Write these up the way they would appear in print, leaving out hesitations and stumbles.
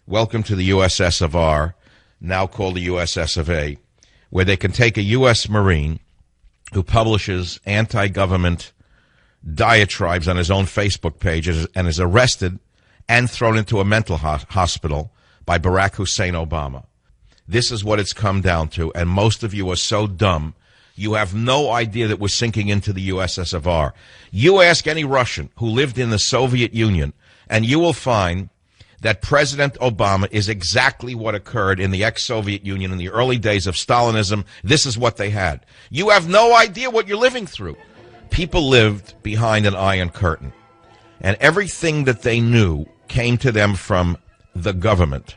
welcome to the USS of R, now called the USS of A, where they can take a U.S. Marine who publishes anti-government diatribes on his own Facebook page and is arrested and thrown into a mental hospital by Barack Hussein Obama. This is what it's come down to, and most of you are so dumb, you have no idea that we're sinking into the USS of R. You ask any Russian who lived in the Soviet Union, and you will find that President Obama is exactly what occurred in the ex-Soviet Union in the early days of Stalinism. This is what they had. You have no idea what you're living through. People lived behind an iron curtain, and everything that they knew came to them from the government.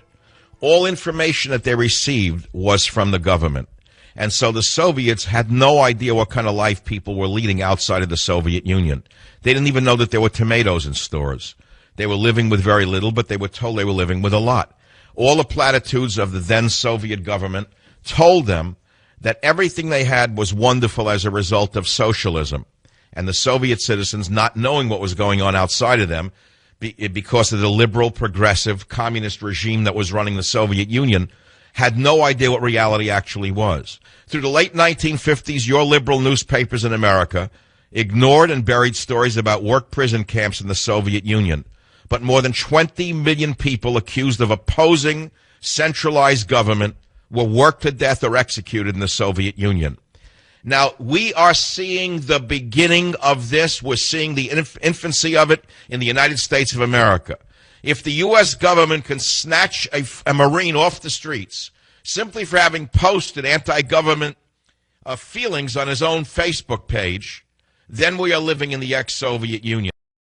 All information that they received was from the government. And so the Soviets had no idea what kind of life people were leading outside of the Soviet Union. They didn't even know that there were tomatoes in stores. They were living with very little, but they were told they were living with a lot. All the platitudes of the then Soviet government told them that everything they had was wonderful as a result of socialism. And the Soviet citizens, not knowing what was going on outside of them, because of the liberal, progressive, communist regime that was running the Soviet Union, had no idea what reality actually was. Through the late 1950s, your liberal newspapers in America ignored and buried stories about work prison camps in the Soviet Union. But more than 20 million people accused of opposing centralized government were worked to death or executed in the Soviet Union. Now, we are seeing the beginning of this. We're seeing the infancy of it in the United States of America. If the U.S. government can snatch a Marine off the streets simply for having posted anti-government feelings on his own Facebook page, then we are living in the ex-Soviet Union.